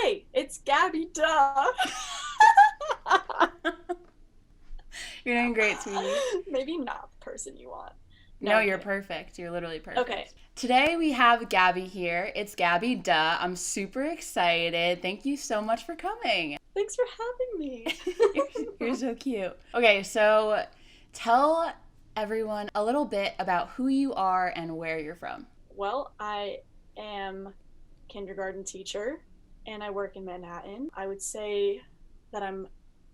Hey, it's Gabby, duh. You're doing great, sweetie. Maybe not the person you want. No, No, I'm you're kidding. perfect. You're literally Okay. perfect. Today we have Gabby here. It's Gabby, duh. I'm super excited. Thank you so much for coming. Thanks for having me. You're so cute. Okay, so tell everyone a little bit about who you are and where you're from. Well, I am kindergarten teacher and I work in Manhattan. I would say that I'm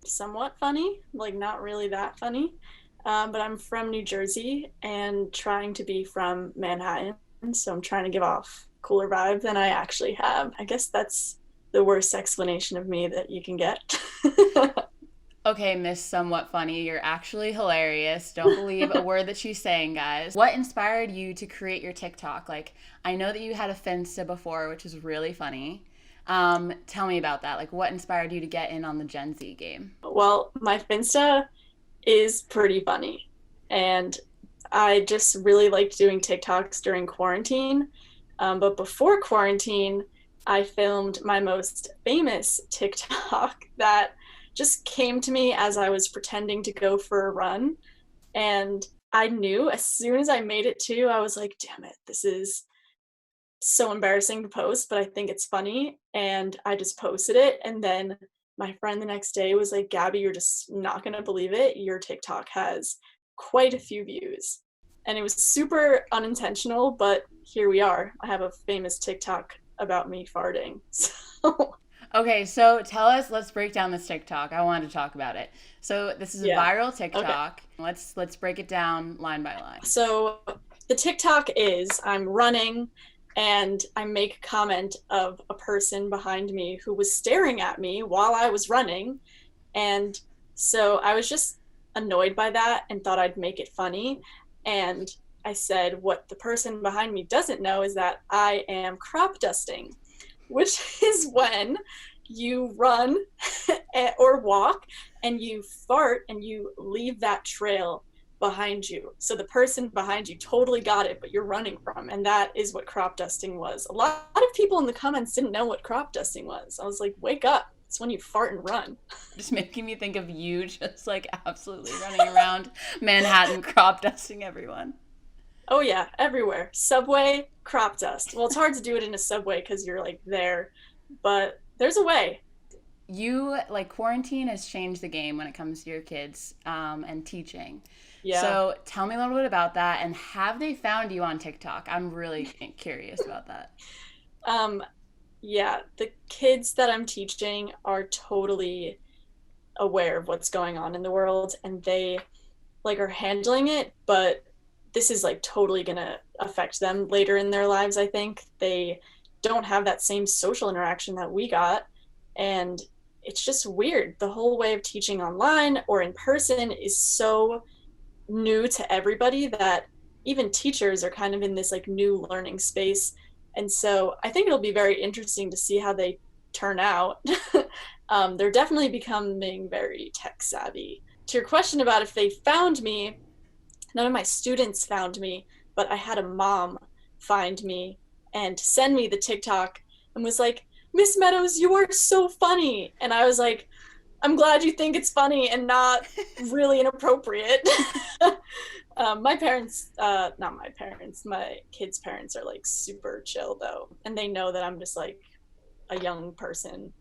somewhat funny, like not really that funny. But I'm from New Jersey and trying to be from Manhattan. So I'm trying to give off cooler vibe than I actually have. I guess that's the worst explanation of me that you can get. Okay, Miss Somewhat Funny, you're actually hilarious. Don't believe a word that she's saying, guys. What inspired you to create your TikTok? Like, I know that you had a Finsta before, which is really funny. Tell me about that. Like, what inspired you to get in on the Gen Z game? Well, my Finsta is pretty funny. And I just really liked doing TikToks during quarantine. But before quarantine, I filmed my most famous TikTok that just came to me as I was pretending to go for a run. And I knew as soon as I made it to, I was like, damn it, this is so embarrassing to post, but I think it's funny. And I just posted it. And then my friend the next day was like, Gabby, you're just not going to believe it. Your TikTok has quite a few views. And it was super unintentional, but here we are. I have a famous TikTok about me farting. So, Okay, so tell us, let's break down this TikTok. I wanted to talk about it. So this is a yeah. viral Okay. TikTok. Let's break it down line by line. So the TikTok is I'm running and I make a comment of a person behind me who was staring at me while I was running. And so I was just annoyed by that and thought I'd make it funny. And I said, what the person behind me doesn't know is that I am crop dusting, which is when you run or walk and you fart and you leave that trail behind you. So the person behind you totally got it, but you're running from. And that is what crop dusting was. A lot of people in the comments didn't know what crop dusting was. I was like, wake up. It's when you fart and run. Just making me think of you just like absolutely running around Manhattan crop dusting everyone. Oh yeah, everywhere. Subway, crop dust. Well, it's hard to do it in a subway because you're like there, but there's a way. You like quarantine has changed the game when it comes to your kids and teaching. Yeah. So tell me a little bit about that, and have they found you on TikTok? I'm really curious about that. Um, yeah, the kids that I'm teaching are totally aware of what's going on in the world and they like are handling it, but this is like totally gonna affect them later in their lives. I think they don't have that same social interaction that we got, and it's just weird. The whole way of teaching online or in person is so new to everybody that even teachers are kind of in this like new learning space. And so I think it'll be very interesting to see how they turn out. They're definitely becoming very tech savvy. To your question about if they found me, none of my students found me, but I had a mom find me and send me the TikTok and was like, Miss Meadows, you are so funny. And I was like, I'm glad you think it's funny and not really inappropriate. My parents, not my parents, my kids' parents are like super chill though. And they know that I'm just like a young person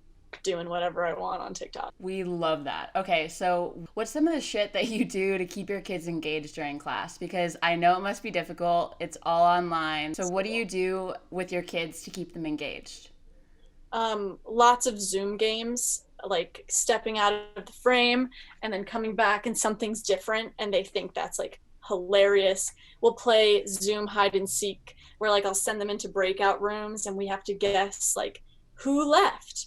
doing whatever I want on TikTok. We love that. Okay, so what's some of the shit that you do to keep your kids engaged during class? Because I know it must be difficult. It's all online. So what do you do with your kids to keep them engaged? Lots of Zoom games, like stepping out of the frame and then coming back and something's different and they think that's like hilarious. We'll play Zoom hide and seek where like I'll send them into breakout rooms and we have to guess like who left.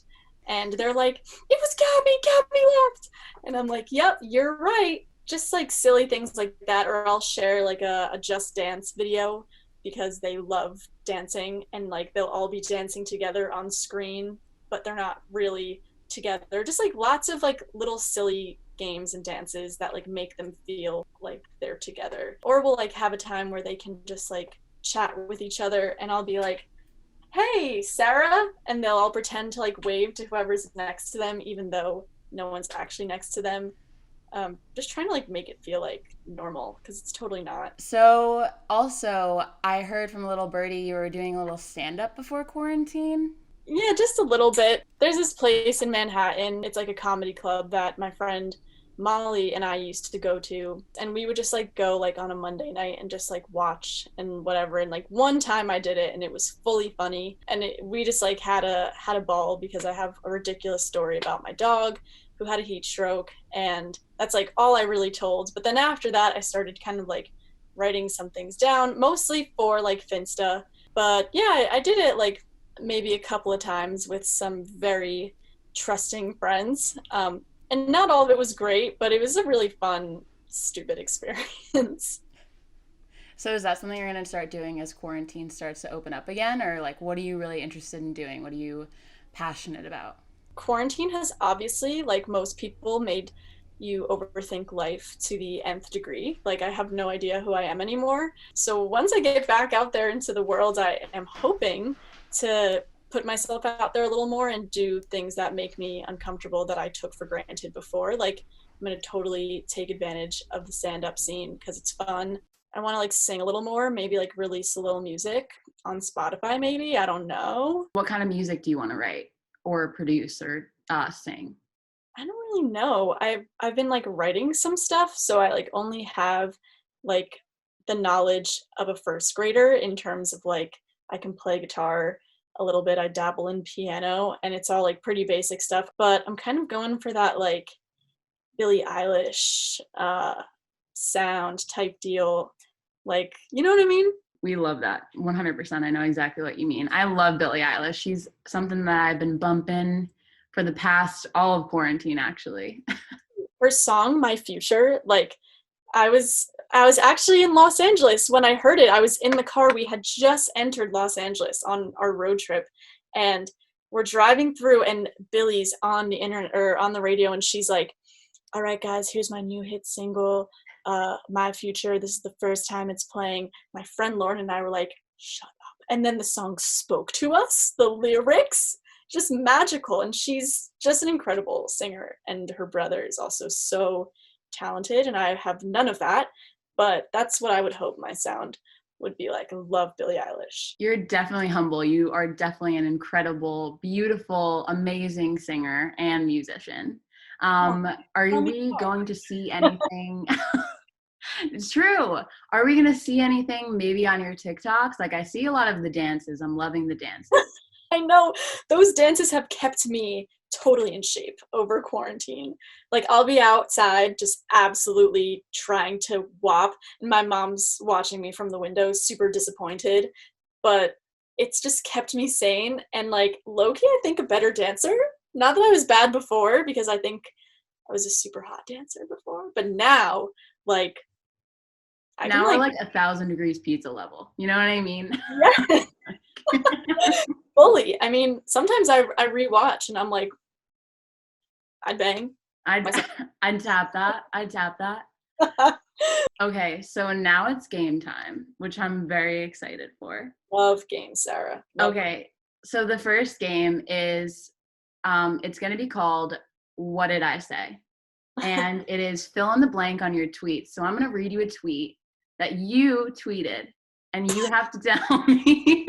And they're like, it was Gabby left. And I'm like, yep, you're right. Just like silly things like that. Or I'll share like a Just Dance video because they love dancing and like they'll all be dancing together on screen, but they're not really together. Just like lots of like little silly games and dances that like make them feel like they're together. Or we'll like have a time where they can just like chat with each other and I'll be like, hey, Sarah, and they'll all pretend to like wave to whoever's next to them, even though no one's actually next to them. Just trying to like make it feel like normal because it's totally not. So, also, I heard from little birdie you were doing a little stand up before quarantine. Yeah, just a little bit. There's this place in Manhattan. It's like a comedy club that my friend Molly and I used to go to, and we would just like go like on a Monday night and just like watch and whatever. And like one time I did it and it was fully funny, and we just like had a ball because I have a ridiculous story about my dog who had a heat stroke, and that's like all I really told. But then after that, I started kind of like writing some things down, mostly for like Finsta. But yeah, I did it like maybe a couple of times with some very trusting friends. And not all of it was great, but it was a really fun, stupid experience. So, is that something you're going to start doing as quarantine starts to open up again? Or, like, what are you really interested in doing? What are you passionate about? Quarantine has obviously, like most people, made you overthink life to the nth degree. Like, I have no idea who I am anymore. So, once I get back out there into the world, I am hoping to put myself out there a little more and do things that make me uncomfortable that I took for granted before. Like, I'm going to totally take advantage of the stand up scene because it's fun. I want to like sing a little more, maybe like release a little music on Spotify, maybe. I don't know. What kind of music do you want to write or produce or sing? I don't really know. I've been like writing some stuff, so I like only have like the knowledge of a first grader in terms of like I can play guitar a little bit, I dabble in piano, and it's all like pretty basic stuff, but I'm kind of going for that like Billie Eilish sound type deal. Like, you know what I mean? We love that 100%. I know exactly what you mean. I love Billie Eilish. She's something that I've been bumping for the past all of quarantine, actually. Her song My Future, like I was actually in Los Angeles when I heard it. I was in the car. We had just entered Los Angeles on our road trip, and we're driving through, and Billie's on the internet or on the radio, and she's like, "All right, guys, here's my new hit single, My Future. This is the first time it's playing." My friend Lauren and I were like, "Shut up!" And then the song spoke to us. The lyrics, just magical, and she's just an incredible singer, and her brother is also so talented, and I have none of that, but that's what I would hope my sound would be like. I love Billie Eilish. You're definitely humble. You are definitely an incredible, beautiful, amazing singer and musician. Oh, Are tell me we more. going to see anything? It's true. Are we going to see anything maybe on your TikToks? Like, I see a lot of the dances. I'm loving the dances. I know those dances have kept me totally in shape over quarantine. Like I'll be outside just absolutely trying to whop, and my mom's watching me from the window, super disappointed, but it's just kept me sane and like low-key I think a better dancer. Not that I was bad before because I think I was a super hot dancer before, but now like I can Now we're like like 1,000 degrees pizza level. You know what I mean? yeah, fully. I mean, sometimes I rewatch and I'm like, I'd bang I'd myself. I'd tap that. I'd tap that. Okay, so now it's game time, which I'm very excited for. Love games, Sarah. Love them. Okay, so the first game is it's going to be called What Did I Say? And it is fill in the blank on your tweet. So I'm going to read you a tweet that you tweeted, and you have to tell me.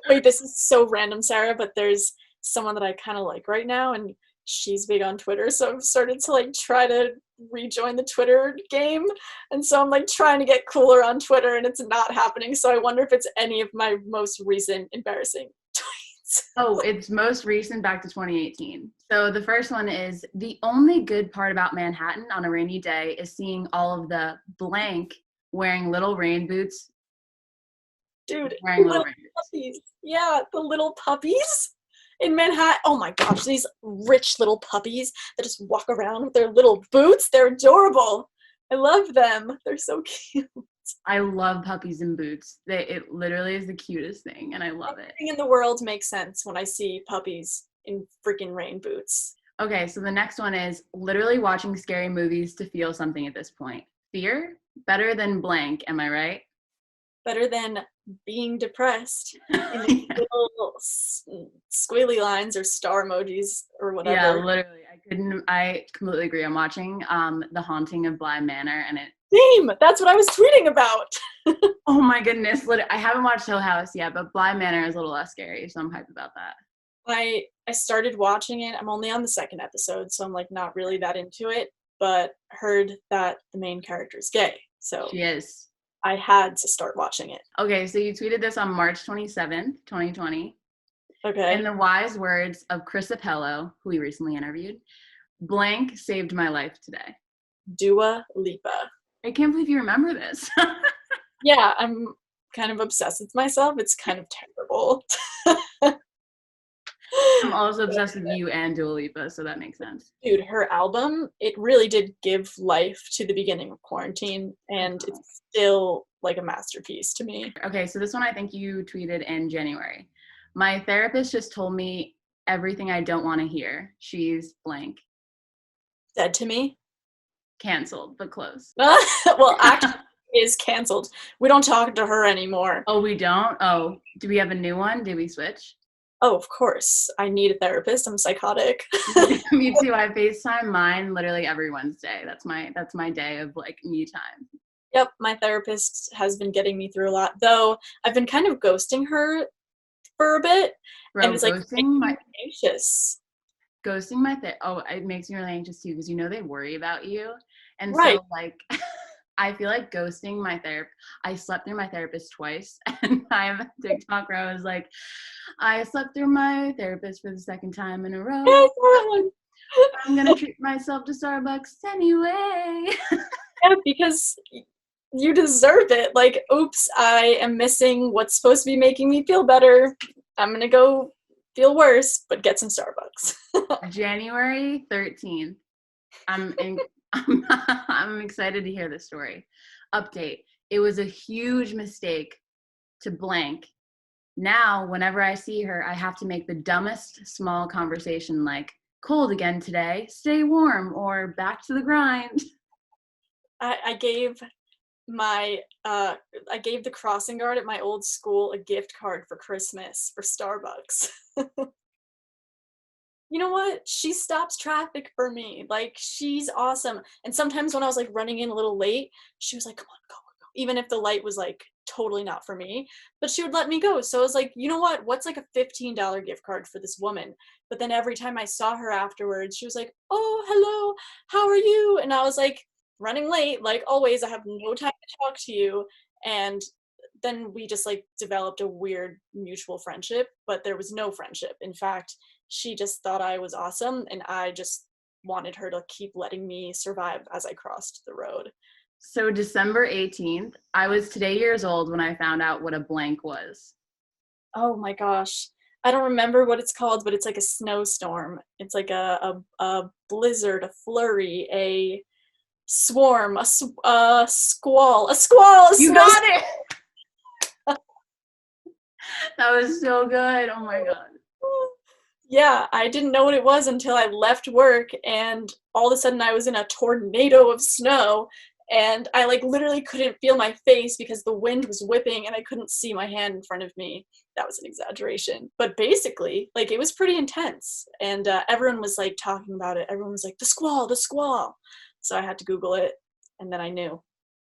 Wait, this is so random, Sarah, but there's someone that I kind of like right now, and she's big on Twitter, so I've started to like try to rejoin the Twitter game, and so I'm like trying to get cooler on Twitter, and it's not happening. So I wonder if it's any of my most recent embarrassing tweets. Oh, it's most recent back to 2018. So the first one is the only good part about Manhattan on a rainy day is seeing all of the blank wearing little rain boots, Dude, wearing little little rain boots. puppies. Yeah, the little puppies in Manhattan. Oh my gosh, these rich little puppies that just walk around with their little boots. They're adorable. I love them. They're so cute. I love puppies in boots. It literally is the cutest thing, and I love it. Everything in the world makes sense when I see puppies in freaking rain boots. Okay, so the next one is literally watching scary movies to feel something at this point. Fear? Better than blank, am I right? Better than being depressed in these little squiggly lines or star emojis or Yeah, whatever. literally. I completely agree. I'm watching The Haunting of Bly Manor, and it, Same. That's what I was tweeting about. oh my goodness, I haven't watched Hill House yet, but Bly Manor is a little less scary, so I'm hyped about that. I started watching it. I'm only on the second episode, so I'm like not really that into it, but heard that the main character is gay. So She is. I had to start watching it. Okay, so you tweeted this on March 27th, 2020. In Okay. the wise words of Chris Apello, who we recently interviewed, blank saved my life today. Dua Lipa. I can't believe you remember this. Yeah, I'm kind of obsessed with myself. It's kind of terrible. I'm also obsessed with you and Dua Lipa, so that makes sense. Dude, her album, it really did give life to the beginning of quarantine, and it's still like a masterpiece to me. Okay, so this one I think you tweeted in January. My therapist just told me everything I don't want to hear. She's blank. Dead to me. Canceled, but close. Well, actually, is canceled. We don't talk to her anymore. Oh, we don't? Oh, do we have a new one? Did we switch? Oh, of course. I need a therapist. I'm psychotic. Me too. I FaceTime mine literally every Wednesday. That's my day of like me time. Yep, my therapist has been getting me through a lot, though I've been kind of ghosting her for a bit, and Bro, it's like making me anxious. ghosting my oh, it makes me really anxious too because you know they worry about you. And Right. so like I feel like ghosting my therapist. I slept through my therapist twice, and I have a TikTok where I was like, I slept through my therapist for the second time in a row. I'm gonna treat myself to Starbucks anyway. Yeah, because you deserve it. Like, oops, I am missing what's supposed to be making me feel better. I'm gonna go feel worse, but get some Starbucks. January 13th. I'm in, I'm excited to hear this story. Update. It was a huge mistake to blank. Now, whenever I see her, I have to make the dumbest small conversation like, cold again today, stay warm, or back to the grind. I gave I gave the crossing guard at my old school a gift card for Christmas for Starbucks. You know what? She stops traffic for me. Like, she's awesome. And sometimes when I was like running in a little late, she was like, come on, go, go, go. Even if the light was like totally not for me, but she would let me go. So I was like, you know what? What's like a $15 gift card for this woman? But then every time I saw her afterwards, she was like, oh, hello, how are you? And I was like, running late, like always, I have no time to talk to you. And then we just like developed a weird mutual friendship, but there was no friendship. In fact, she just thought I was awesome, and I just wanted her to keep letting me survive as I crossed the road. So December 18th, I was today years old when I found out what a blank was. Oh my gosh. I don't remember what it's called, but it's like a snowstorm. It's like a blizzard, a flurry, a swarm, a squall, a You snow. got it! That was so good. Oh my God. Yeah, I didn't know what it was until I left work, and all of a sudden I was in a tornado of snow, and I like literally couldn't feel my face because the wind was whipping and I couldn't see my hand in front of me. That was an exaggeration, but basically, like, it was pretty intense, and everyone was like talking about it. Everyone was like, the squall, the squall. So I had to Google it, and then I knew.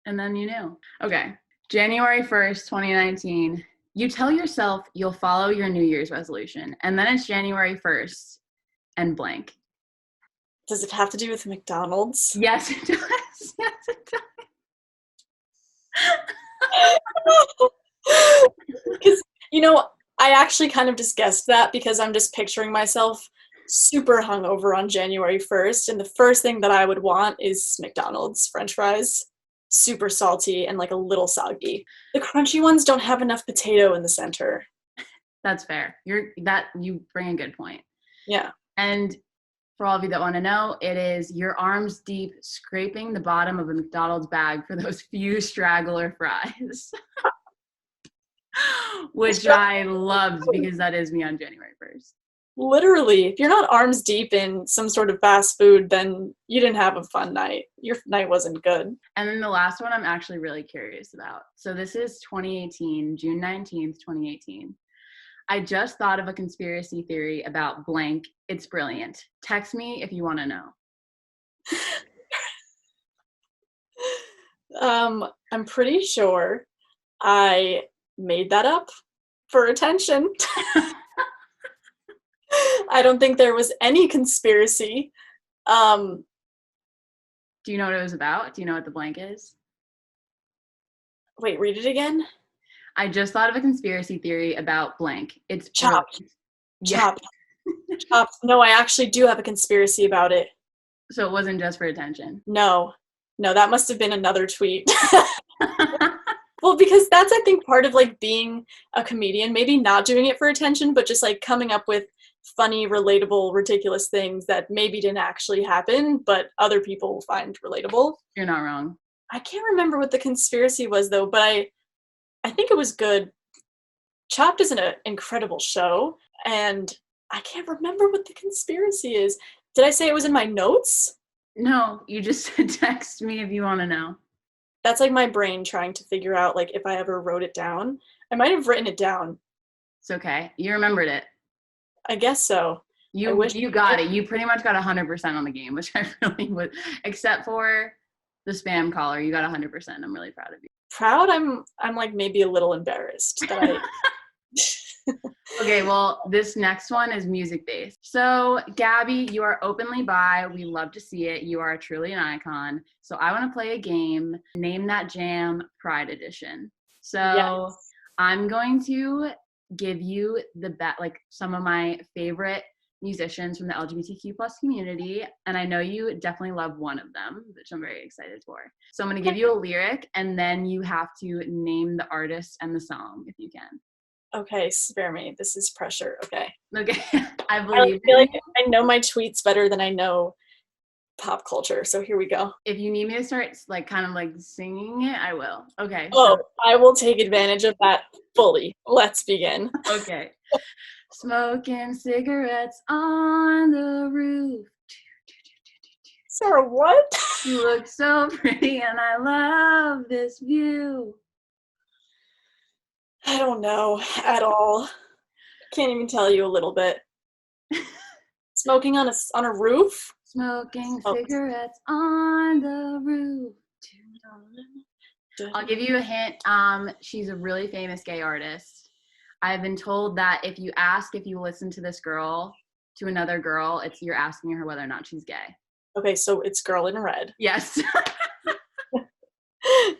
And then you knew. Okay. January 1st, 2019. You tell yourself you'll follow your New Year's resolution, and then it's January 1st and blank. Does it have to do with McDonald's? Yes, it does. Yes, it does. Because, you know, I actually kind of just guessed that because I'm just picturing myself super hungover on January 1st, and the first thing that I would want is McDonald's French fries. Super salty and like a little soggy. The crunchy ones don't have enough potato in the center. That's fair. You bring a good point. Yeah. And for all of you that want to know, it is your arms deep scraping the bottom of a McDonald's bag for those few straggler fries. Which I loved because that is me on January 1st. Literally, if you're not arms deep in some sort of fast food, then you didn't have a fun night. Your night wasn't good. And then the last one I'm actually really curious about. So this is 2018, June 19th, 2018. I just thought of a conspiracy theory about blank. It's brilliant. Text me if you want to know. I'm pretty sure I made that up for attention. I don't think there was any conspiracy. Do you know what it was about? Do you know what the blank is? Wait, read it again. I just thought of a conspiracy theory about blank. It's Chopped. brilliant. Chopped. Chopped. No, I actually do have a conspiracy about it. So it wasn't just for attention. No, that must have been another tweet. Well, because that's, I think, part of like being a comedian, maybe not doing it for attention, but just like coming up with funny, relatable, ridiculous things that maybe didn't actually happen, but other people find relatable. You're not wrong. I can't remember what the conspiracy was though, but I think it was good. Chopped is an incredible show, and I can't remember what the conspiracy is. Did I say it was in my notes? No, you just said text me if you want to know. That's like my brain trying to figure out like if I ever wrote it down. I might have written it down. It's okay. You remembered it. I guess so. You got it. You pretty much got 100% on the game, which I really would, except for the spam caller. You got 100%. I'm really proud of you. Proud? I'm like maybe a little embarrassed that I Okay, well, this next one is music-based. So, Gabby, you are openly bi. We love to see it. You are truly an icon. So, I want to play a game. Name that jam, Pride Edition. So, Yes. I'm going to give you some of my favorite musicians from the LGBTQ plus community, and I know you definitely love one of them, which I'm very excited for. So, I'm going to give you a lyric, and then you have to name the artist and the song if you can. Okay, spare me. This is pressure. Okay. Okay, I believe feel in like you. I know my tweets better than I know pop culture. So here we go. If you need me to start like kind of like singing it, I will. Okay. Oh, So I will take advantage of that fully. Let's begin. okay. Smoking cigarettes on the roof. Sarah, what? You look so pretty and I love this view. I don't know at all. Can't even tell you a little bit. Smoking on a roof? Smoking cigarettes on the roof. I'll give you a hint. She's a really famous gay artist. I've been told that if you ask if you listen to this girl to another girl, you're asking her whether or not she's gay. Okay, so it's Girl in Red. Yes.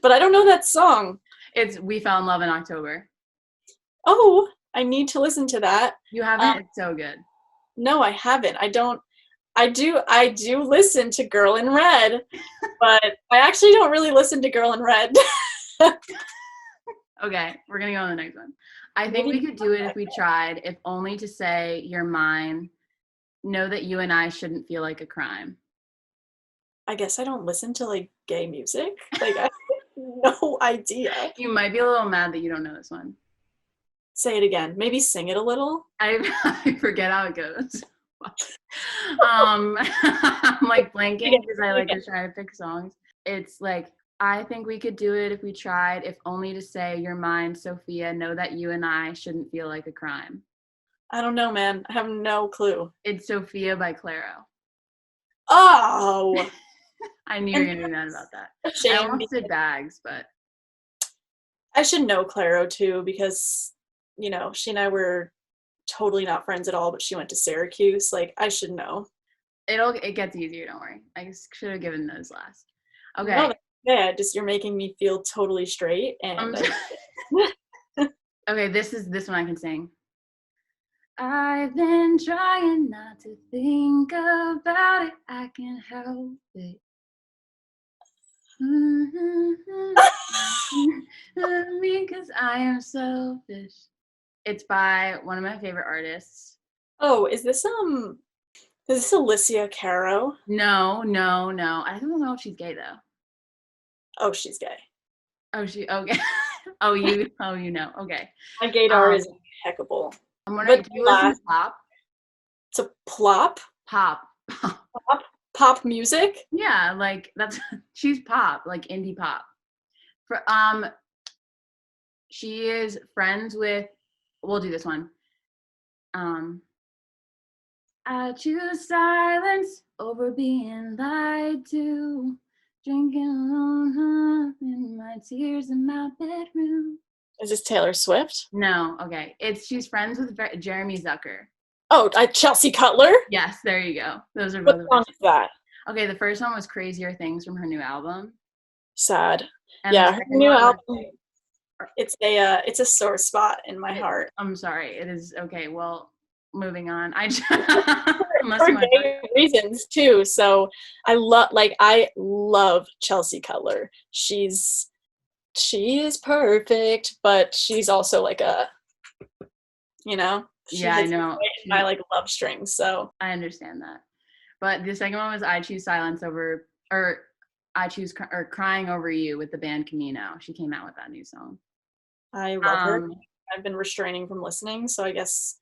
But I don't know that song. It's We Fell in Love in October. Oh, I need to listen to that. You haven't? It's so good. No, I haven't. I do listen to Girl in Red, but I actually don't really listen to Girl in Red. Okay, we're gonna go on the next one. I think we could do it if we tried, if only to say you're mine. Know that you and I shouldn't feel like a crime. I guess I don't listen to like gay music. Like I have no idea. You might be a little mad that you don't know this one. Say it again. Maybe sing it a little. I forget how it goes. I'm like blanking because I like to try to pick songs. It's like, I think we could do it if we tried, if only to say you're mine, Sophia. Know that you and I shouldn't feel like a crime. I don't know, man. I have no clue. It's Sophia by Claro. Oh! I knew you were going to be mad about that. I almost did Bags, but I should know Claro too because, you know, she and I were totally not friends at all, but she went to Syracuse. Like, I should know. It gets easier, don't worry. I should have given those last. Okay. No, yeah, you're making me feel totally straight. And okay, this one I can sing. I've been trying not to think about it. I can't help it. Because I am selfish. It's by one of my favorite artists. Oh, is this Alicia Caro? No. I don't know if she's gay though. Oh, she's gay. Oh, okay. Oh, you know. Okay. My gaydar is impeccable. I'm wondering, do you listen to pop? It's a plop, Pop. pop music. Yeah, like that's she's pop, like indie pop. For she is friends with. We'll do this one. Um, I choose silence over being lied to. Drinking alone in my tears in my bedroom. Is this Taylor Swift? No, okay. She's friends with Jeremy Zucker. Oh, Chelsea Cutler? Yes, there you go. Those are What both of song her. is that? Okay, the first one was Crazier Things from her new album. Sad. And the Yeah, her second new one album, was, it's a sore spot in my heart. I'm sorry, it is okay. Well, moving on. I just, unless For you want to gay reasons too. So I love Chelsea Cutler. She is perfect, but she's also like she yeah, I hits know. my like love strings. So I understand that. But the second one was I Choose Silence over, or I Choose, or Crying Over You with the band Camino. She came out with that new song. I love her. I've been restraining from listening, so I guess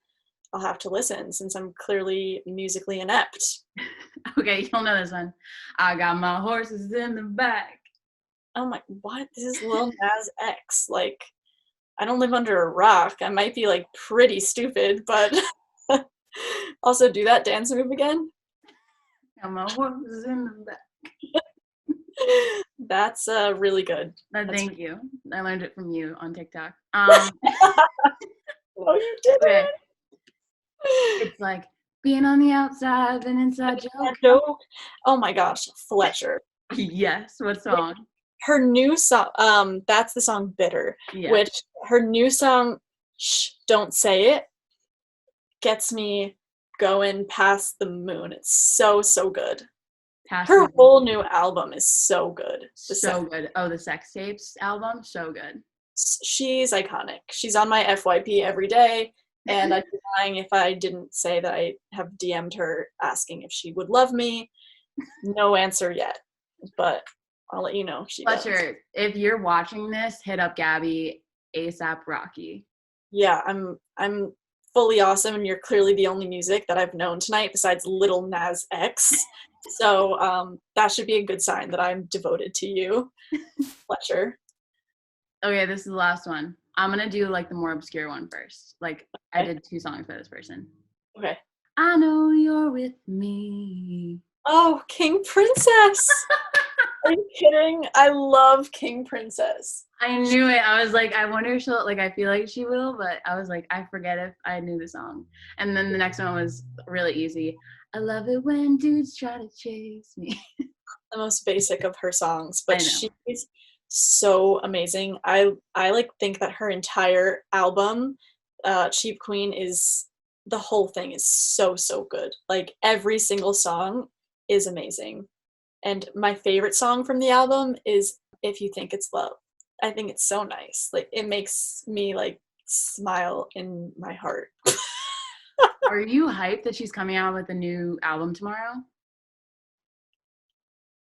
I'll have to listen since I'm clearly musically inept. Okay, you'll know this one. I got my horses in the back. Oh my, what? This is Lil Nas X. Like, I don't live under a rock. I might be like pretty stupid, but also do that dance move again. Got my horses in the back. That's really good. Thank you. I learned it from you on TikTok. Oh, you did Okay. it. It's like being on the outside and inside joke. Oh my gosh, Fletcher. Yes. What song? Her new song, that's the song Bitter, Yeah. which her new song, Shh, Don't Say It, gets me going past the moon. It's so, so good. Her whole new album is so good. So good. Oh, the Sex Tapes album? So good. She's iconic. She's on my FYP every day, and I'd be lying if I didn't say that I have DM'd her asking if she would love me. No answer yet, but I'll let you know if she Fletcher, does. if you're watching this, hit up Gabby ASAP Rocky. Yeah, I'm fully awesome, and you're clearly the only music that I've known tonight besides Little Nas X. So that should be a good sign that I'm devoted to you, Fletcher. Okay, this is the last one. I'm gonna do like the more obscure one first. Like I did 2 songs by this person. Okay. I know you're with me. Oh, King Princess. Are you kidding? I love King Princess. I knew it. I was like, I wonder if she'll, like, I feel like she will, but I was like, I forget if I knew the song. And then the next one was really easy. I love it when dudes try to chase me. The most basic of her songs, but she's so amazing. I like think that her entire album, Cheap Queen, the whole thing is so, so good. Like every single song is amazing. And my favorite song from the album is If You Think It's Love. I think it's so nice. Like it makes me like smile in my heart. Are you hyped that she's coming out with a new album tomorrow?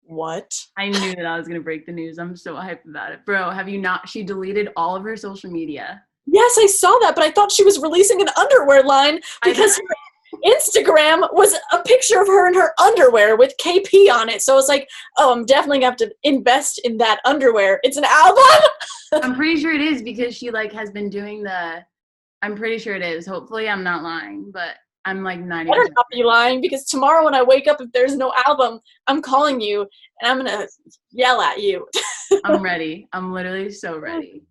What? I knew that I was going to break the news. I'm so hyped about it. Bro, have you not? She deleted all of her social media. Yes, I saw that, but I thought she was releasing an underwear line because Instagram was a picture of her in her underwear with KP on it. So I was like, oh, I'm definitely going to have to invest in that underwear. It's an album? I'm pretty sure it is because she like has been doing I'm pretty sure it is. Hopefully I'm not lying, but I'm like 90%. I better not be lying because tomorrow when I wake up, if there's no album, I'm calling you and I'm going to yell at you. I'm ready. I'm literally so ready.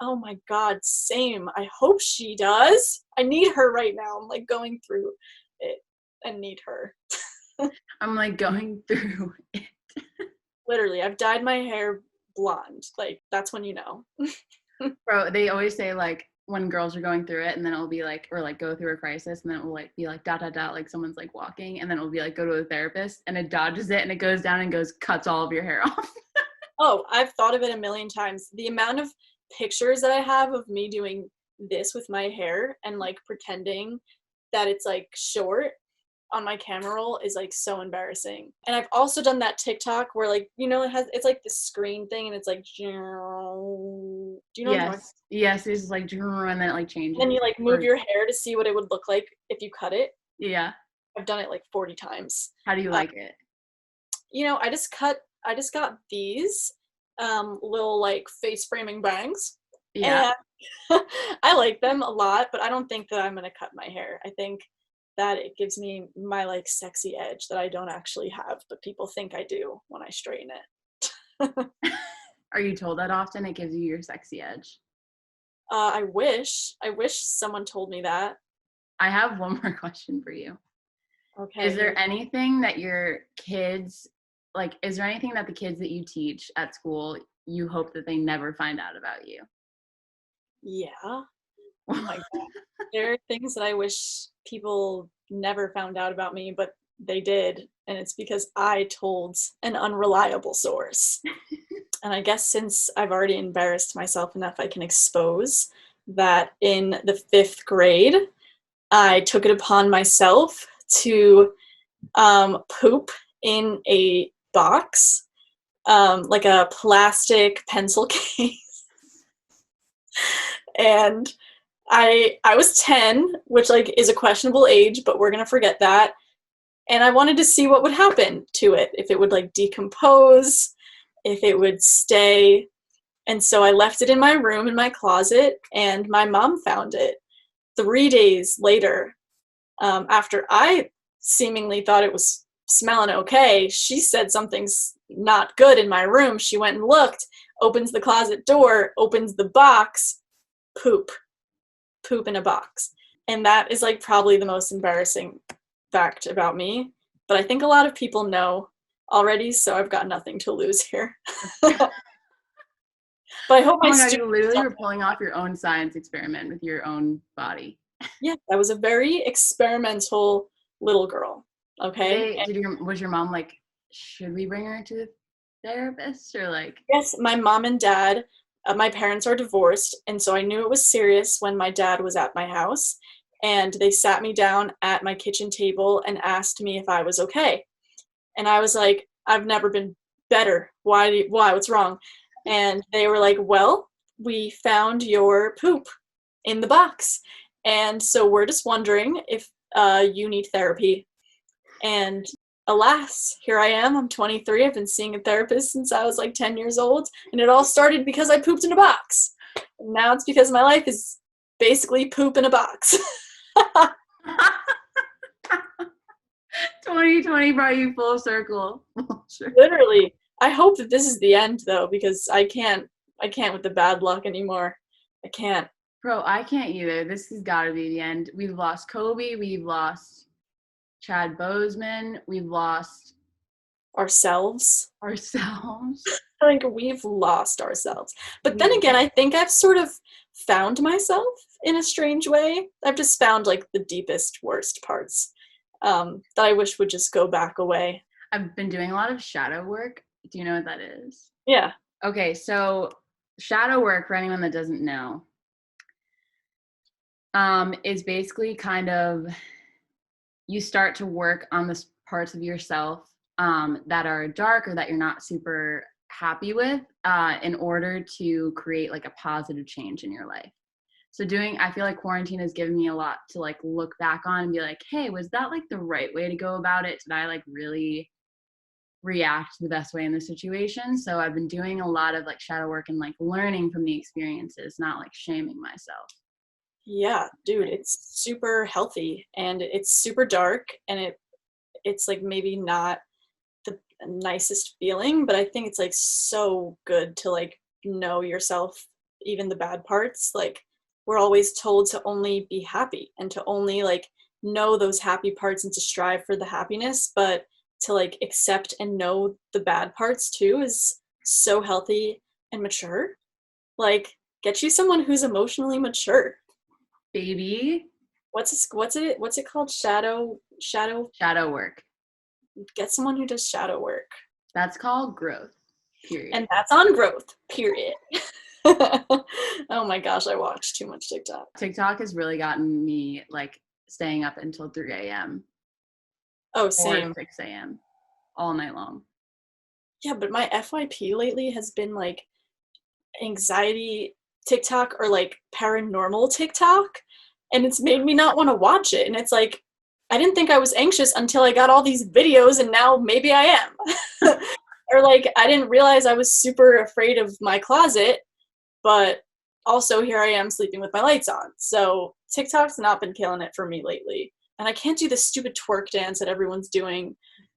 Oh my God, same. I hope she does. I need her right now. I'm like going through it. I need her. I'm like going through it. Literally, I've dyed my hair blonde. Like, that's when you know. Bro, they always say like when girls are going through it and then it'll be like, or like go through a crisis and then it will like be like ... like someone's like walking and then it'll be like go to a therapist and it dodges it and it goes down and cuts all of your hair off. Oh, I've thought of it a million times. The amount of pictures that I have of me doing this with my hair and like pretending that it's like short on my camera roll is like so embarrassing. And I've also done that TikTok where like, it's like the screen thing and it's like, do you know what I'm talking about? Yes, it's like and then it like changes. And then you like move your hair to see what it would look like if you cut it. Yeah. I've done it like 40 times. How do you like it? I just got these little like face framing bangs, Yeah. and I like them a lot, but I don't think that I'm gonna cut my hair. I think that it gives me my like sexy edge that I don't actually have, but people think I do when I straighten it. Are you told that often? It gives you your sexy edge. I wish someone told me that. I have one more question for you. Is Okay, there anything that your kids, like, is there anything that the kids that you teach at school, you hope that they never find out about you? yeah. Oh my god. There are things that I wish people never found out about me, but they did, and it's because I told an unreliable source. And I guess since I've already embarrassed myself enough, I can expose that in the 5th grade, I took it upon myself to poop in a box, like a plastic pencil case. And I was 10, which like is a questionable age, but we're gonna forget that. And I wanted to see what would happen to it, if it would like decompose, if it would stay. And so I left it in my room in my closet, and my mom found it 3 days later. After I seemingly thought it was smelling okay, she said something's not good in my room. She went and looked, opens the closet door, opens the box, poop, poop in a box. And that is like probably the most embarrassing fact about me. But I think a lot of people know already, so I've got nothing to lose here. But I hope Oh my my God, you students literally don't. were pulling off your own science experiment with your own body. Yeah, I was a very experimental little girl. Okay. Was your mom like, should we bring her to the therapist or like, Yes, my mom and dad, my parents are divorced, and so I knew it was serious when my dad was at my house, and they sat me down at my kitchen table and asked me if I was okay. And I was like, I've never been better. Why? What's wrong? And they were like, well, we found your poop in the box. And so we're just wondering if you need therapy. And alas, here I am. I'm 23. I've been seeing a therapist since I was like 10 years old. And it all started because I pooped in a box. And now it's because my life is basically poop in a box. 2020 brought you full circle. Sure. Literally. I hope that this is the end though, because I can't with the bad luck anymore. I can't. Bro, I can't either. This has got to be the end. We've lost Kobe. We've lost Chad Bozeman. We've lost Ourselves. ourselves. I think we've lost ourselves. But then again, I think I've sort of found myself in a strange way. I've just found like the deepest, worst parts that I wish would just go back away. I've been doing a lot of shadow work. Do you know what that is? Yeah. Okay, so shadow work, for anyone that doesn't know, is basically kind of you start to work on the parts of yourself that are dark or that you're not super happy with in order to create like a positive change in your life. So I feel like quarantine has given me a lot to like look back on and be like, hey, was that like the right way to go about it? Did I like really react the best way in the situation? So I've been doing a lot of like shadow work and like learning from the experiences, not like shaming myself. Yeah, dude, it's super healthy and it's super dark, and it's like maybe not the nicest feeling, but I think it's like so good to like know yourself, even the bad parts. Like we're always told to only be happy and to only like know those happy parts and to strive for the happiness, but to like accept and know the bad parts too is so healthy and mature. Like get you someone who's emotionally mature. Baby, What's it called? shadow work. Get someone who does shadow work. That's called growth, period. And that's on growth, period. Oh my gosh, I watch too much TikTok. TikTok has really gotten me like staying up until 3 a.m. Oh, or same. 6 a.m. all night long. Yeah, but my FYP lately has been like anxiety TikTok or like paranormal TikTok, and it's made me not want to watch it. And it's like I didn't think I was anxious until I got all these videos, and now maybe I am. Or like, I didn't realize I was super afraid of my closet, but also here I am sleeping with my lights on. So TikTok's not been killing it for me lately. And I can't do the stupid twerk dance that everyone's doing.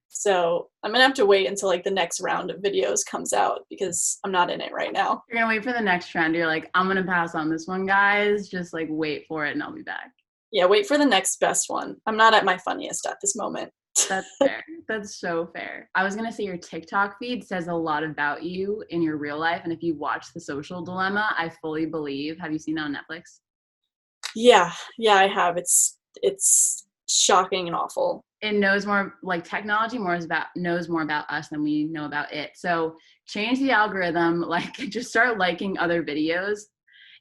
So I'm gonna have to wait until like the next round of videos comes out because I'm not in it right now. You're gonna wait for the next trend. You're like, I'm gonna pass on this one, guys. Just like wait for it and I'll be back. Yeah, wait for the next best one. I'm not at my funniest at this moment. That's fair. That's so fair. I was gonna say your TikTok feed says a lot about you in your real life. And if you watch The Social Dilemma, I fully believe. Have you seen that on Netflix? Yeah, yeah, I have. It's shocking and awful. It knows more, like technology more is about knows more about us than we know about it. So change the algorithm, like just start liking other videos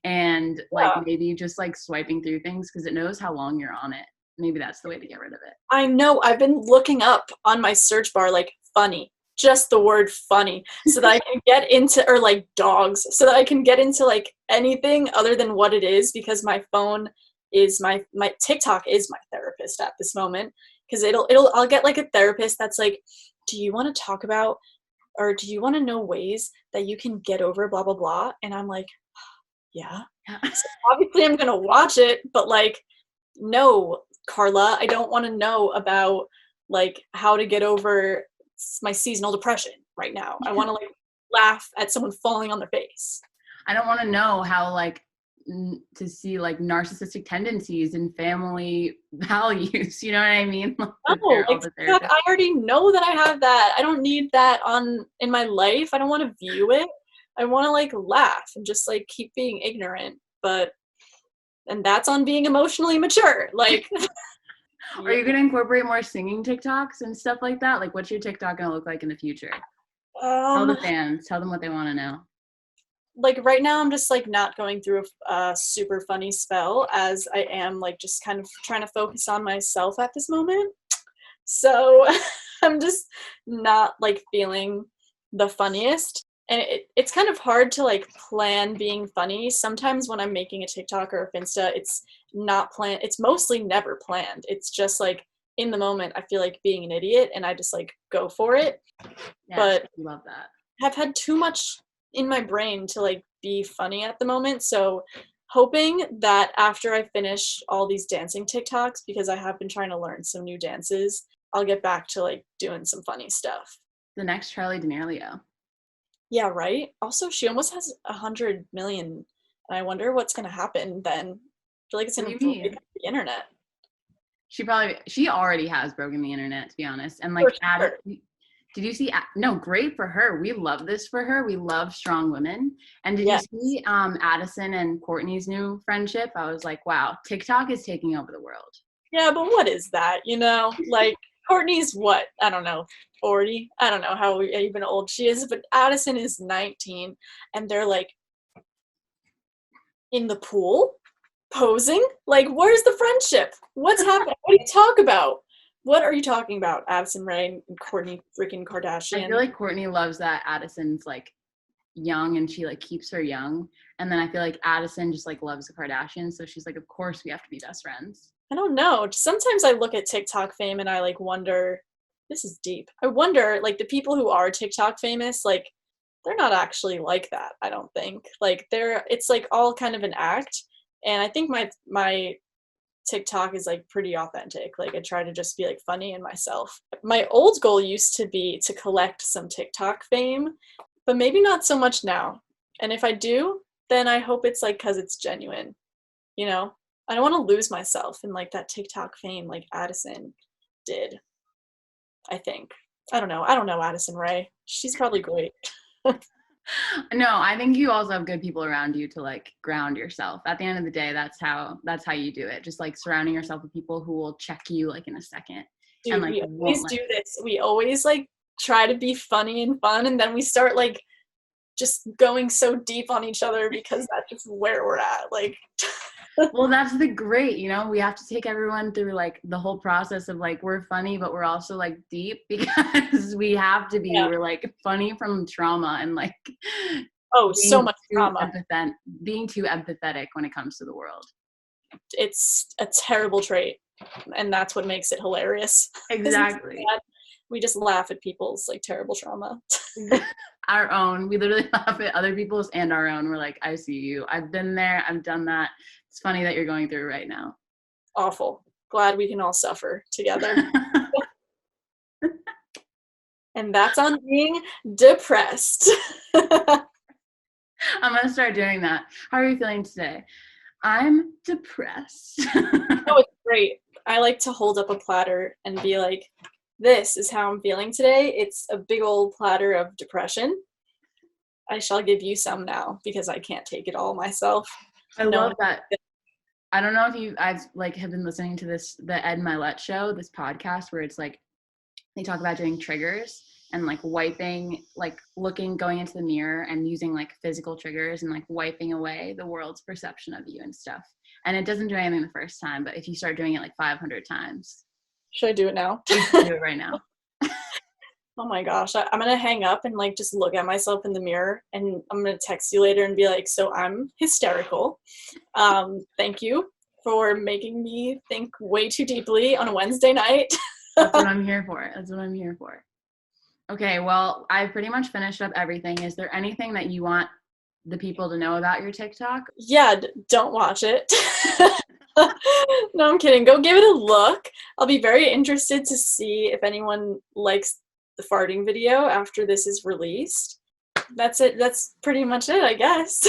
and like Yeah. maybe just like swiping through things because it knows how long you're on it. Maybe that's the way to get rid of it. I know. I've been looking up on my search bar like funny, just the word funny, so that I can get into, or like dogs, so that I can get into like anything other than what it is, because my phone is my TikTok is my therapist at this moment, because I'll get like a therapist that's like, do you want to talk about, or do you want to know ways that you can get over blah blah blah, and I'm like, yeah. So obviously I'm gonna watch it, but like, no, Carla, I don't want to know about like how to get over my seasonal depression right now. I want to like laugh at someone falling on their face. I don't want to know how like to see like narcissistic tendencies and family values. You know what I mean? That No, they're all like the TikTok, therapists. I already know that I have that. I don't need that on in my life. I don't want to view it. I want to like laugh and just like keep being ignorant. But and that's on being emotionally mature. Like, Are yeah. you gonna incorporate more singing TikToks and stuff like that? Like, what's your TikTok gonna look like in the future? Tell the um, fans. Tell them what they want to know. like right now I'm just like not going through a super funny spell, as I am like just kind of trying to focus on myself at this moment. So I'm just not like feeling the funniest. And it's kind of hard to like plan being funny. Sometimes when I'm making a TikTok or a Finsta, it's not planned. It's mostly never planned. It's just like in the moment, I feel like being an idiot and I just like go for it. Yes, But love that. have had too much in my brain to like be funny at the moment. So hoping that after I finish all these dancing TikToks, because I have been trying to learn some new dances, I'll get back to like doing some funny stuff. The next Charlie D'Amelio. Yeah, right. Also, she almost has 100 million, and I wonder what's gonna happen then. I feel like it's What do gonna you break mean? up the internet. She already has broken the internet, to be honest. And For like added, sure. did you see? No, great for her. We love this for her. We love strong women. And did you Yeah. see Addison and Courtney's new friendship? I was like, wow, TikTok is taking over the world. Yeah, but what is that? Like Courtney's what? I don't know, 40. I don't know how even old she is, but Addison is 19, and they're like in the pool posing. Like, where's the friendship? What's happening? What do you talk about? What are you talking about, Addison Rae and Courtney freaking I feel Kardashian? like Courtney loves that Addison's like young and she like keeps her young. And then I feel like Addison just like loves the Kardashians. So she's like, of course we have to be best friends. I don't know. Sometimes I look at TikTok fame and I like wonder, this is deep. I wonder, like, the people who are TikTok famous, like, they're not actually like that, I don't think. Like, it's like all kind of an act. And I think my TikTok is like pretty authentic. Like, I try to just be like funny and myself. My old goal used to be to collect some TikTok fame, but maybe not so much now. And if I do, then I hope it's like because it's genuine, you know? I don't want to lose myself in like that TikTok fame like Addison did, I think. I don't know. I don't know Addison Rae. She's probably great. No, I think you also have good people around you to like ground yourself. At the end of the day, that's how you do it. Just like surrounding yourself with people who will check you like in a second and Dude, like we won't always let do this. We always like try to be funny and fun, and then we start like just going so deep on each other because that's just where we're at. Like, Well, that's the great, we have to take everyone through like the whole process of like we're funny, but we're also like deep because we have to be. yeah. We're like funny from trauma and like Oh, so being much too drama. empathetic, being too empathetic when it comes to the world. It's a terrible trait. and that's what makes it hilarious. Exactly. We just laugh at people's like terrible trauma. Our own. We literally laugh at other people's and our own. We're like, I see you. I've been there. I've done that. It's funny that you're going through it right now. Awful. Glad we can all suffer together. And that's on being depressed. I'm going to start doing that. How are you feeling today? I'm depressed. Oh, it's great. I like to hold up a platter and be like, this is how I'm feeling today. It's a big old platter of depression. I shall give you some now because I can't take it all myself. I love that. I don't know if I've like have been listening to the Ed Milet show, this podcast where it's like they talk about doing triggers and like wiping, like going into the mirror and using like physical triggers and like wiping away the world's perception of you and stuff. And it doesn't do anything the first time, but if you start doing it like 500 times. Should I do it now? You should do it right now. Oh my gosh, I'm gonna hang up and like just look at myself in the mirror, and I'm gonna text you later and be like, so I'm hysterical. Thank you for making me think way too deeply on a Wednesday night. That's what I'm here for. That's what I'm here for. Okay, well, I pretty much finished up everything. Is there anything that you want the people to know about your TikTok? Yeah, don't watch it. No, I'm kidding. Go give it a look. I'll be very interested to see if anyone likes the farting video after this is released. That's it. That's pretty much it, I guess.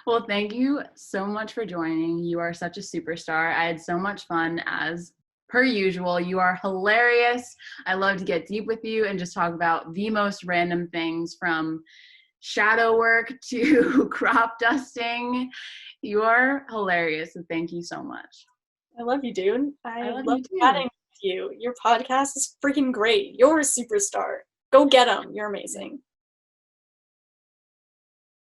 Well, thank you so much for joining. You are such a superstar. I had so much fun as per usual. You are hilarious. I love to get deep with you and just talk about the most random things, from shadow work to crop dusting. You are hilarious. So thank you so much. I love you, dude. I love love you too. chatting with you. Your podcast is freaking great. You're a superstar. Go get them. You're amazing.